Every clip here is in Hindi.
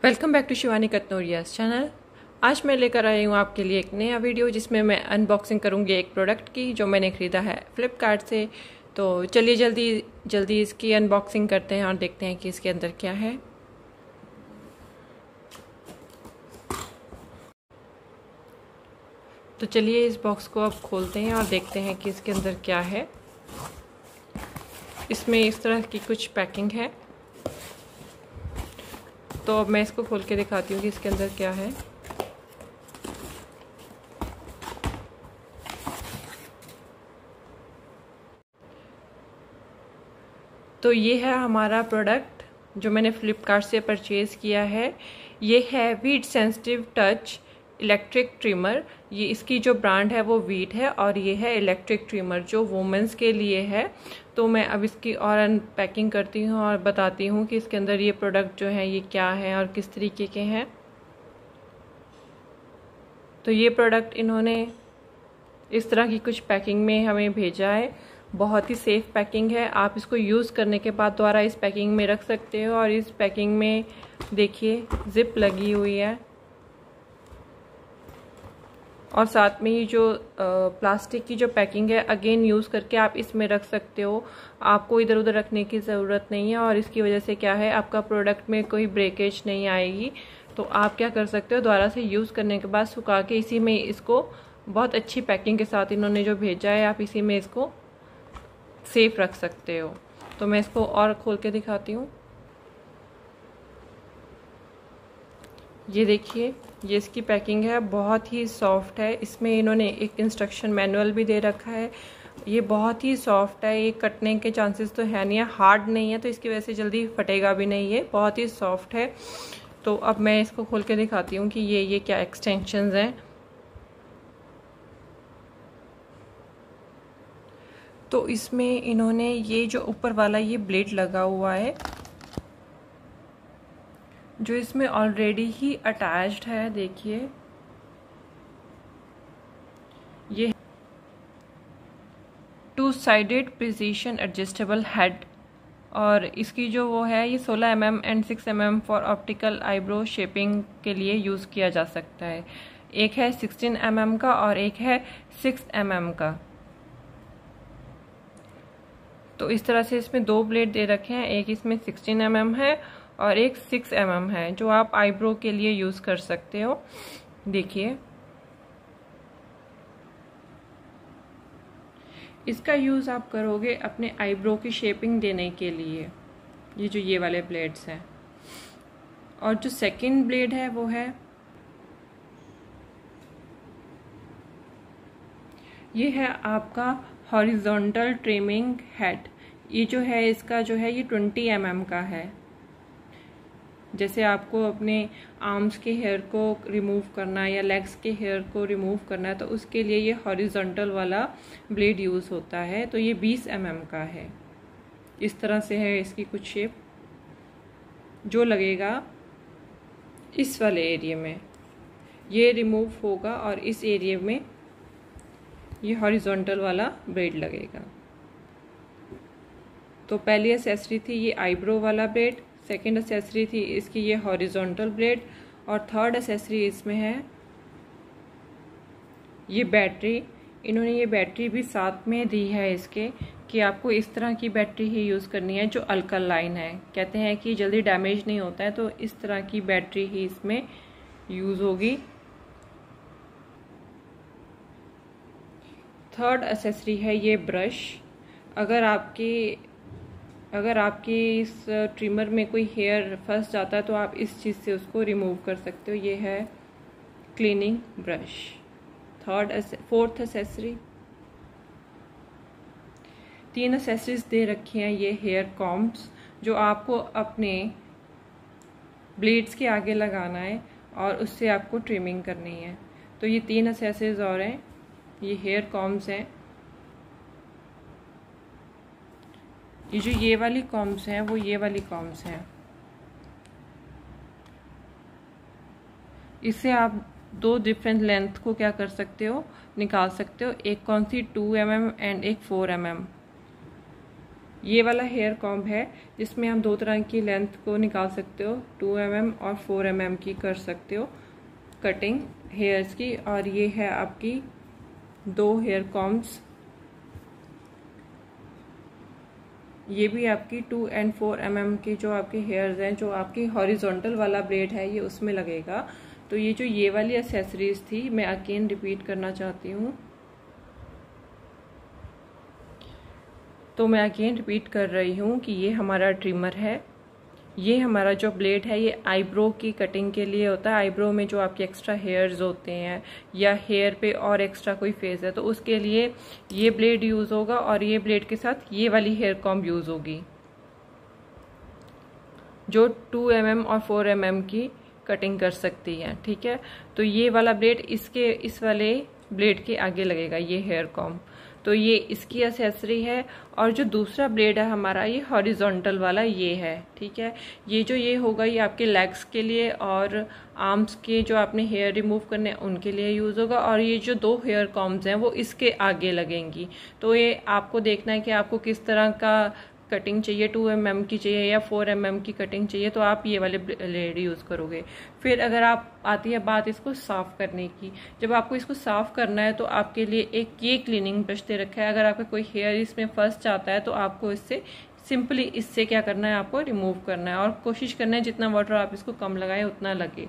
Welcome back to Shivani Katnoria's channel. आज मैं लेकर आई हूँ आपके लिए एक नया वीडियो जिसमें मैं अनबॉक्सिंग करूँगी एक प्रोडक्ट की जो मैंने ख़रीदा है फ्लिपकार्ट से। तो चलिए जल्दी इसकी अनबॉक्सिंग करते हैं और देखते हैं कि इसके अंदर क्या है। तो चलिए इस बॉक्स को अब खोलते हैं और देखते हैं कि इसके अंदर क्या है। इसमें इस तरह की कुछ पैकिंग है, तो अब मैं इसको खोल के दिखाती हूँ कि इसके अंदर क्या है। तो ये है हमारा प्रोडक्ट जो मैंने फ़्लिपकार्ट से परचेज़ किया है। ये है wheat sensitive touch electric trimmer. ये इसकी जो ब्रांड है वो वीट है और ये है इलेक्ट्रिक ट्रिमर जो वुमेंस के लिए है। तो मैं अब इसकी और अनपैकिंग करती हूँ और बताती हूँ कि इसके अंदर ये प्रोडक्ट जो है ये क्या है और किस तरीके के हैं। तो ये प्रोडक्ट इन्होंने इस तरह की कुछ पैकिंग में हमें भेजा है। बहुत ही सेफ़ पैकिंग है। आप इसको यूज़ करने के बाद दोबारा इस पैकिंग में रख सकते हो। और इस पैकिंग में देखिए जिप लगी हुई है और साथ में ही जो प्लास्टिक की जो पैकिंग है अगेन यूज़ करके आप इसमें रख सकते हो। आपको इधर उधर रखने की ज़रूरत नहीं है और इसकी वजह से क्या है आपका प्रोडक्ट में कोई ब्रेकेज नहीं आएगी। तो आप क्या कर सकते हो, दोबारा से यूज़ करने के बाद सुखा के इसी में इसको बहुत अच्छी पैकिंग के साथ इन्होंने जो भेजा है आप इसी में इसको सेफ रख सकते हो। तो मैं इसको और खोल के दिखाती हूँ। ये देखिए ये इसकी पैकिंग है, बहुत ही सॉफ्ट है। इसमें इन्होंने एक इंस्ट्रक्शन मैनुअल भी दे रखा है। ये बहुत ही सॉफ्ट है, ये कटने के चांसेस तो है नहीं है, हार्ड नहीं है, तो इसकी वजह से जल्दी फटेगा भी नहीं। ये बहुत ही सॉफ्ट है। तो अब मैं इसको खोल के दिखाती हूँ कि ये क्या एक्सटेंशंस हैं। तो इसमें इन्होंने ये जो ऊपर वाला ये ब्लेड लगा हुआ है जो इसमें ऑलरेडी ही अटैच्ड है। देखिए ये 2-साइडेड प्रिसिशन एडजस्टेबल हेड और इसकी जो वो है ये 16 mm and 6 mm for optical eyebrow shaping के लिए यूज़ किया जा सकता है। एक है 16 mm का और एक है 6 mm का। तो इस तरह से इसमें दो ब्लेड दे रखे हैं, एक इसमें 16 mm है और एक 6 mm है जो आप आईब्रो के लिए यूज़ कर सकते हो। देखिए इसका यूज़ आप करोगे अपने आईब्रो की शेपिंग देने के लिए, ये जो ये वाले ब्लेड्स हैं। और जो सेकंड ब्लेड है वो है ये है आपका हॉरिजॉन्टल ट्रिमिंग हेड। ये जो है इसका जो है ये 20 mm का है। जैसे आपको अपने आर्म्स के हेयर को रिमूव करना है या लेग्स के हेयर को रिमूव करना है तो उसके लिए ये हॉरिजॉन्टल वाला ब्लेड यूज़ होता है। तो ये 20 mm का है। इस तरह से है इसकी कुछ शेप जो लगेगा इस वाले एरिया में ये रिमूव होगा और इस एरिया में ये हॉरिजॉन्टल वाला ब्लेड लगेगा। तो पहली एक्सेसरी थी ये आईब्रो वाला ब्लेड, सेकंड एक्सेसरी थी इसकी ये हॉरिजॉन्टल ब्लेड और थर्ड एक्सेसरी इसमें है ये बैटरी। इन्होंने ये बैटरी भी साथ में दी है इसके कि आपको इस तरह की बैटरी ही यूज़ करनी है जो अल्कलाइन है। कहते हैं कि जल्दी डैमेज नहीं होता है, तो इस तरह की बैटरी ही इसमें यूज़ होगी। थर्ड एक्सेसरी है ये ब्रश। अगर आपके इस ट्रिमर में कोई हेयर फंस जाता है तो आप इस चीज़ से उसको रिमूव कर सकते हो। ये है cleaning brush. Fourth accessory, 3 accessories दे रखी हैं ये हेयर कॉम्ब्स जो आपको अपने ब्लेड्स के आगे लगाना है और उससे आपको ट्रिमिंग करनी है। तो ये 3 एक्सेसरीज और हैं। ये हेयर कॉम्ब्स हैं। ये जो ये वाली कॉम्ब्स हैं वो ये वाली कॉम्ब्स हैं। इससे आप 2 डिफरेंट लेंथ को क्या कर सकते हो, निकाल सकते हो। एक कौन सी 2 mm एंड एक 4 mm। ये वाला हेयर कॉम्ब है जिसमें हम 2 तरह की लेंथ को निकाल सकते हो, 2 mm और 4 mm की कर सकते हो कटिंग हेयर्स की। और ये है आपकी 2 हेयर कॉम्ब्स, ये भी आपकी 2 and 4 mm के जो आपके हेयर्स हैं, जो आपकी हॉरिजॉन्टल वाला ब्लेड है ये उसमें लगेगा। तो ये वाली एक्सेसरीज थी, मैं अगेन रिपीट करना चाहती हूँ। तो मैं अगेन रिपीट कर रही हूँ कि ये हमारा ट्रिमर है। ये हमारा जो ब्लेड है ये आईब्रो की कटिंग के लिए होता है। आईब्रो में जो आपके एक्स्ट्रा हेयर्स होते हैं या हेयर पे और एक्स्ट्रा कोई फेस है तो उसके लिए ये ब्लेड यूज़ होगा, और ये ब्लेड के साथ ये वाली हेयर कॉम्ब यूज़ होगी जो 2 mm और 4 mm की कटिंग कर सकती है। ठीक है, तो ये वाला ब्लेड इस वाले ब्लेड के आगे लगेगा, ये हेयर कॉम्ब। तो ये इसकी एक्सेसरी है। और जो दूसरा ब्लेड है हमारा ये हॉरिजॉन्टल वाला ये है। ठीक है, ये होगा ये आपके लेग्स के लिए और आर्म्स के जो आपने हेयर रिमूव करने हैं उनके लिए यूज़ होगा। और ये जो 2 हेयर कॉम्ब्स हैं वो इसके आगे लगेंगी। तो ये आपको देखना है कि आपको किस तरह का कटिंग चाहिए, 2 mm की चाहिए या 4 mm की कटिंग चाहिए, तो आप ये वाले ब्लेड यूज़ करोगे। फिर अगर आप आती है बात इसको साफ़ करने की, जब आपको इसको साफ़ करना है तो आपके लिए एक ये क्लीनिंग ब्रश दे रखा है। अगर आपका कोई हेयर इसमें फंस जाता है तो आपको इससे सिंपली इससे क्या करना है, आपको रिमूव करना है और कोशिश करना है जितना वाटर आप इसको कम लगाएं उतना लगे।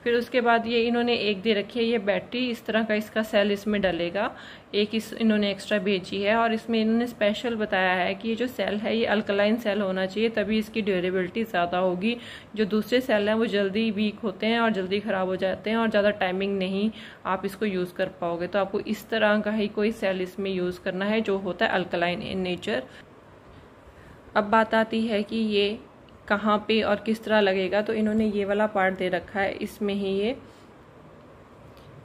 फिर उसके बाद ये इन्होंने एक दे रखी है ये बैटरी, इस तरह का इसका सेल इसमें डलेगा। एक इन्होंने एक्स्ट्रा भेजी है और इसमें इन्होंने स्पेशल बताया है कि ये जो सेल है ये अल्कलाइन सेल होना चाहिए, तभी इसकी ड्यूरेबिलिटी ज़्यादा होगी। जो दूसरे सेल हैं वो जल्दी वीक होते हैं और जल्दी ख़राब हो जाते हैं और ज़्यादा टाइमिंग नहीं आप इसको यूज़ कर पाओगे। तो आपको इस तरह का ही कोई सेल इसमें यूज़ करना है जो होता है अल्कलाइन इन नेचर। अब बात आती है कि ये कहाँ पे और किस तरह लगेगा। तो इन्होंने ये वाला पार्ट दे रखा है, इसमें ही ये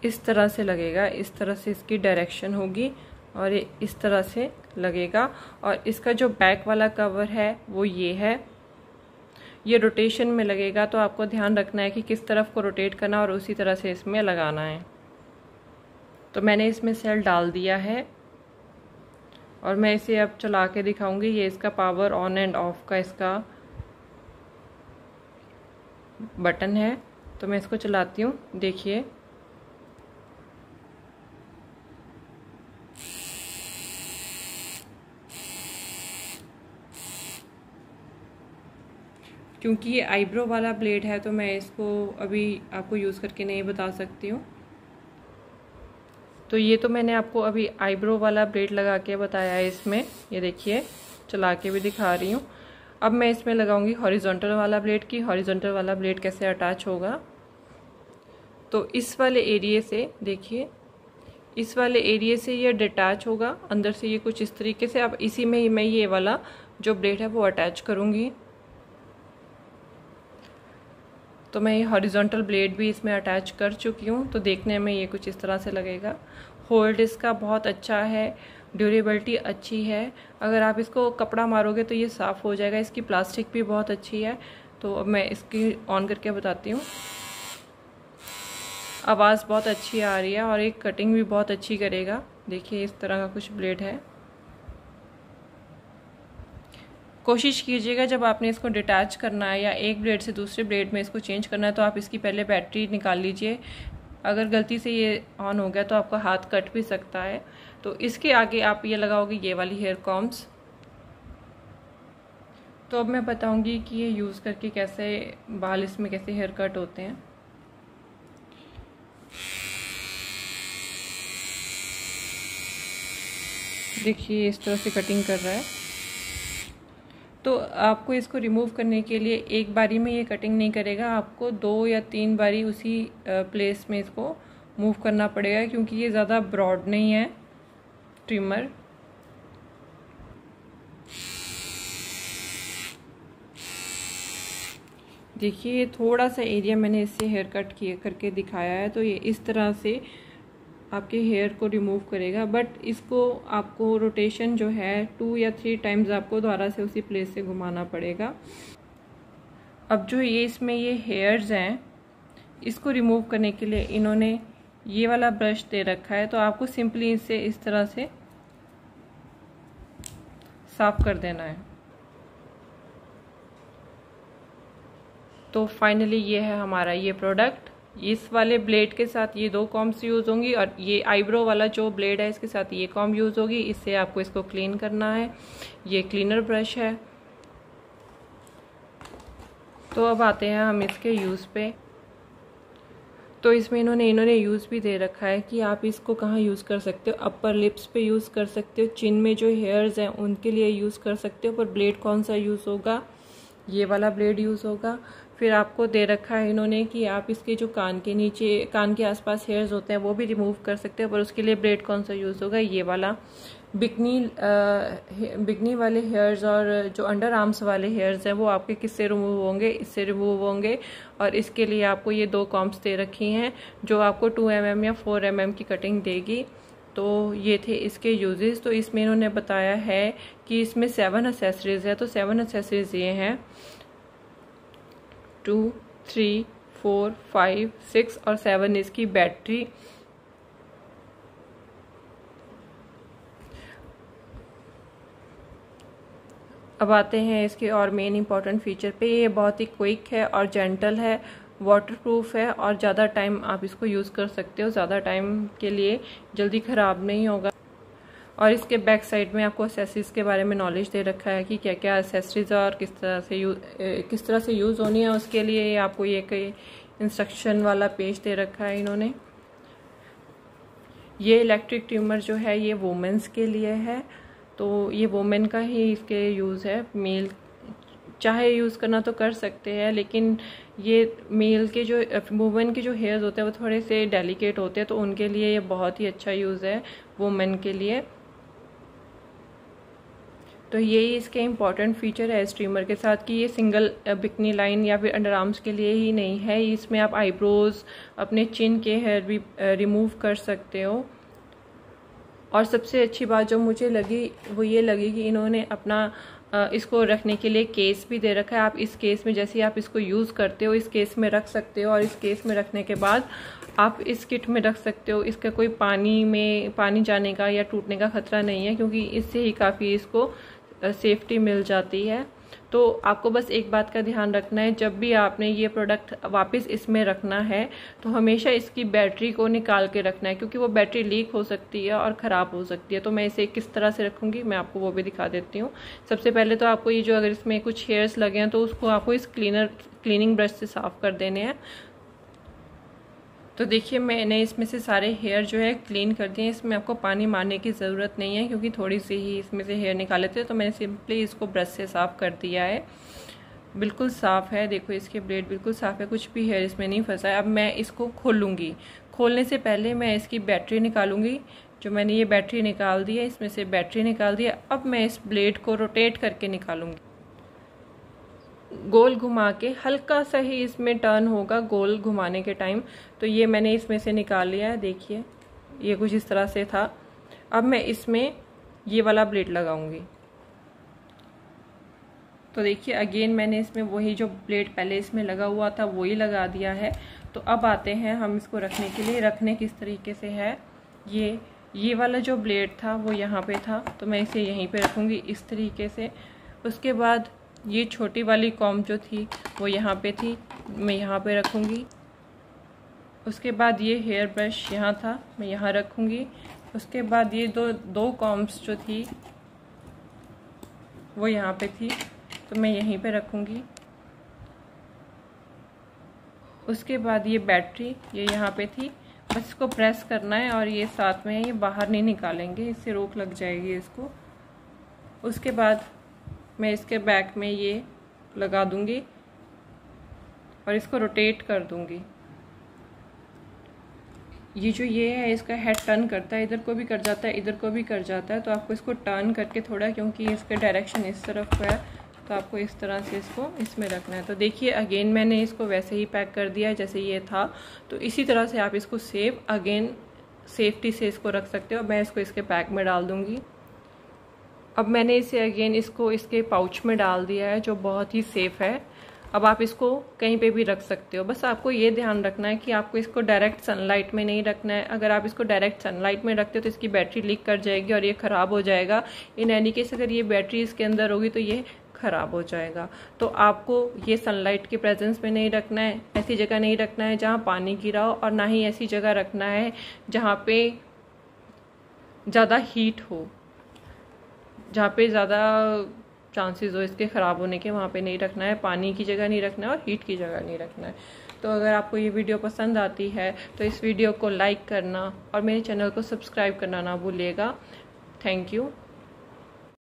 इस तरह से लगेगा, इस तरह से इसकी डायरेक्शन होगी और ये इस तरह से लगेगा। और इसका जो बैक वाला कवर है वो ये है, ये रोटेशन में लगेगा। तो आपको ध्यान रखना है कि किस तरफ को रोटेट करना और उसी तरह से इसमें लगाना है। तो मैंने इसमें सेल डाल दिया है और मैं इसे अब चला के दिखाऊंगी। ये इसका पावर ऑन एंड ऑफ का इसका बटन है। तो मैं इसको चलाती हूँ, देखिए क्योंकि ये आईब्रो वाला ब्लेड है तो मैं इसको अभी आपको यूज़ करके नहीं बता सकती हूँ। तो ये तो मैंने आपको अभी आईब्रो वाला ब्लेड लगा के बताया है इसमें, ये देखिए चला के भी दिखा रही हूँ। अब मैं इसमें लगाऊंगी हॉरिजॉन्टल वाला ब्लेड की हॉरिजॉन्टल वाला ब्लेड कैसे अटैच होगा। तो इस वाले एरिया से देखिए, इस वाले एरिया से ये डिटैच होगा अंदर से, ये कुछ इस तरीके से। अब इसी में ही मैं ये वाला जो ब्लेड है वो अटैच करूँगी। तो मैं ये हॉरिजॉन्टल ब्लेड भी इसमें अटैच कर चुकी हूँ। तो देखने में ये कुछ इस तरह से लगेगा। होल्ड इसका बहुत अच्छा है, ड्यूरेबिलिटी अच्छी है। अगर आप इसको कपड़ा मारोगे तो ये साफ़ हो जाएगा। इसकी प्लास्टिक भी बहुत अच्छी है। तो अब मैं इसकी ऑन करके बताती हूँ। आवाज़ बहुत अच्छी आ रही है और एक कटिंग भी बहुत अच्छी करेगा। देखिए इस तरह का कुछ ब्लेड है। कोशिश कीजिएगा जब आपने इसको डिटैच करना है या एक ब्लेड से दूसरे ब्लेड में इसको चेंज करना है तो आप इसकी पहले बैटरी निकाल लीजिए। अगर गलती से ये ऑन हो गया तो आपका हाथ कट भी सकता है। तो इसके आगे आप ये लगाओगे ये वाली हेयर कॉम्ब्स। तो अब मैं बताऊंगी कि ये यूज़ करके कैसे बाल इसमें कैसे हेयर कट होते हैं। देखिए इस तरह से कटिंग कर रहा है। तो आपको इसको रिमूव करने के लिए एक बारी में ये कटिंग नहीं करेगा, आपको 2 या 3 बारी उसी प्लेस में इसको मूव करना पड़ेगा क्योंकि ये ज़्यादा ब्रॉड नहीं है ट्रिमर। देखिए ये थोड़ा सा एरिया मैंने इससे हेयर कट किए करके दिखाया है। तो ये इस तरह से आपके हेयर को रिमूव करेगा। बट इसको आपको रोटेशन जो है 2 या 3 टाइम्स आपको दोबारा से उसी प्लेस से घुमाना पड़ेगा। अब जो ये इसमें ये हेयर्स हैं इसको रिमूव करने के लिए इन्होंने ये वाला ब्रश दे रखा है। तो आपको सिंपली इसे इस तरह से साफ कर देना है। तो फाइनली ये है हमारा ये प्रोडक्ट। इस वाले ब्लेड के साथ ये 2 कॉम्ब्स यूज़ होंगी और ये आईब्रो वाला जो ब्लेड है इसके साथ ये कॉम्ब यूज़ होगी। इससे आपको इसको क्लीन करना है। ये क्लीनर ब्रश है। तो अब आते हैं हम इसके यूज़ पे। तो इसमें इन्होंने यूज़ भी दे रखा है कि आप इसको कहाँ यूज़ कर सकते हो। अपर लिप्स पे यूज़ कर सकते हो, चिन में जो हेयर्स हैं उनके लिए यूज़ कर सकते हो। पर ब्लेड कौन सा यूज़ होगा, ये वाला ब्लेड यूज़ होगा। फिर आपको दे रखा है इन्होंने कि आप इसके जो कान के नीचे, कान के आसपास हेयर्स होते हैं वो भी रिमूव कर सकते हो। पर उसके लिए ब्लेड कौन सा यूज़ होगा, ये वाला। बिकनी वाले हेयर्स और जो अंडर आर्म्स वाले हेयर्स हैं वो आपके किससे रिमूव होंगे, इससे रिमूव होंगे। और इसके लिए आपको ये 2 कॉम्ब्स दे रखी हैं जो आपको 2 mm या 4 mm की कटिंग देगी। तो ये थे इसके यूजेस। तो इसमें इन्होंने बताया है कि इसमें 7 एक्सेसरीज है। तो 7 एक्सेसरीज ये हैं 2, 3, 4, 5, 6 और 7 इसकी बैटरी। अब आते हैं इसके और मेन इंपॉर्टेंट फीचर पे। ये बहुत ही क्विक है और जेंटल है, वाटरप्रूफ है और ज़्यादा टाइम आप इसको यूज़ कर सकते हो। ज़्यादा टाइम के लिए जल्दी ख़राब नहीं होगा। और इसके बैक साइड में आपको एक्सेसरीज के बारे में नॉलेज दे रखा है कि क्या क्या एक्सेसरीज और किस तरह से यूज़ होनी है। उसके लिए आपको ये इंस्ट्रक्शन वाला पेज दे रखा है इन्होंने। ये इलेक्ट्रिक ट्रिमर जो है ये वुमेन्स के लिए है। तो ये वुमेन का ही इसके यूज़ है। मेल चाहे यूज़ करना तो कर सकते हैं, लेकिन ये मेल के जो वुमेन के जो हेयर्स होते हैं वो थोड़े से डेलिकेट होते हैं, तो उनके लिए ये बहुत ही अच्छा यूज़ है वुमेन के लिए। तो यही इसके इम्पॉर्टेंट फीचर है इस ट्रिमर के साथ कि ये सिंगल बिकनी लाइन या फिर अंडर आर्म्स के लिए ही नहीं है। इसमें आप आईब्रोज, अपने चिन के हेयर भी रिमूव कर सकते हो। और सबसे अच्छी बात जो मुझे लगी वो ये लगी कि इन्होंने अपना इसको रखने के लिए केस भी दे रखा है। आप इस केस में जैसे आप इसको यूज़ करते हो इस केस में रख सकते हो, और इस केस में रखने के बाद आप इस किट में रख सकते हो। इसका कोई पानी जाने का या टूटने का खतरा नहीं है, क्योंकि इससे ही काफ़ी इसको सेफ्टी मिल जाती है। तो आपको बस एक बात का ध्यान रखना है, जब भी आपने ये प्रोडक्ट वापस इसमें रखना है तो हमेशा इसकी बैटरी को निकाल के रखना है, क्योंकि वो बैटरी लीक हो सकती है और ख़राब हो सकती है। तो मैं इसे किस तरह से रखूँगी मैं आपको वो भी दिखा देती हूँ। सबसे पहले तो आपको ये जो अगर इसमें कुछ हेयर्स लगे हैं तो उसको आपको इस क्लीनिंग ब्रश से साफ़ कर देने हैं। तो देखिए मैंने इसमें से सारे हेयर जो है क्लीन कर दिए। इसमें आपको पानी मारने की ज़रूरत नहीं है, क्योंकि थोड़ी सी ही इसमें से हेयर निकाले थे। तो मैंने सिंपली इसको ब्रश से साफ़ कर दिया है। बिल्कुल साफ़ है, देखो इसके ब्लेड बिल्कुल साफ़ है, कुछ भी हेयर इसमें नहीं फंसा है। अब मैं इसको खोलूँगी। खोलने से पहले मैं इसकी बैटरी निकालूँगी। जो मैंने ये बैटरी निकाल दी है, इसमें से बैटरी निकाल दी है। अब मैं इस ब्लेड को रोटेट करके निकालूँगी, गोल घुमा के। हल्का सा ही इसमें टर्न होगा गोल घुमाने के टाइम। तो ये मैंने इसमें से निकाल लिया है, देखिए ये कुछ इस तरह से था। अब मैं इसमें ये वाला ब्लेड लगाऊंगी। तो देखिए अगेन मैंने इसमें वही जो ब्लेड पहले इसमें लगा हुआ था वही लगा दिया है। तो अब आते हैं हम इसको रखने के लिए। रखने किस तरीके से है, ये वाला जो ब्लेड था वो यहाँ पे था, तो मैं इसे यहीं पे रखूँगी इस तरीके से। उसके बाद ये छोटी वाली कॉम्ब जो थी वो यहाँ पे थी, मैं यहाँ पे रखूँगी। उसके बाद ये हेयर ब्रश यहाँ था, मैं यहाँ रखूँगी। उसके बाद ये दो कॉम्ब्स जो थी वो यहाँ पे थी, तो मैं यहीं पे रखूँगी। उसके बाद ये बैटरी ये यहाँ पे थी, बस इसको प्रेस करना है और ये साथ में है, ये बाहर नहीं निकालेंगे, इससे रोक लग जाएगी इसको। उसके बाद मैं इसके बैक में ये लगा दूंगी और इसको रोटेट कर दूंगी। ये है इसका हेड टर्न करता है, इधर को भी कर जाता है, इधर को भी कर जाता है। तो आपको इसको टर्न करके थोड़ा, क्योंकि इसका डायरेक्शन इस तरफ है, तो आपको इस तरह से इसको इसमें रखना है। तो देखिए अगेन मैंने इसको वैसे ही पैक कर दिया जैसे ये था। तो इसी तरह से आप इसको सेफ्टी से इसको रख सकते हो। मैं इसको इसके पैक में डाल दूंगी। अब मैंने इसे अगेन इसको इसके पाउच में डाल दिया है, जो बहुत ही सेफ है। अब आप इसको कहीं पे भी रख सकते हो। बस आपको ये ध्यान रखना है कि आपको इसको डायरेक्ट सनलाइट में नहीं रखना है। अगर आप इसको डायरेक्ट सनलाइट में रखते हो तो इसकी बैटरी लीक कर जाएगी और ये ख़राब हो जाएगा। इन एनी केस अगर ये बैटरी इसके अंदर होगी तो ये ख़राब हो जाएगा। तो आपको ये सनलाइट के प्रेजेंस में नहीं रखना है, ऐसी जगह नहीं रखना है जहाँ पानी गिरा हो, और ना ही ऐसी जगह रखना है जहाँ पे ज़्यादा हीट हो, जहाँ पे ज़्यादा चांसेस हो इसके ख़राब होने के, वहाँ पे नहीं रखना है। पानी की जगह नहीं रखना है और हीट की जगह नहीं रखना है। तो अगर आपको ये वीडियो पसंद आती है तो इस वीडियो को लाइक करना और मेरे चैनल को सब्सक्राइब करना ना भूलिएगा। Thank you.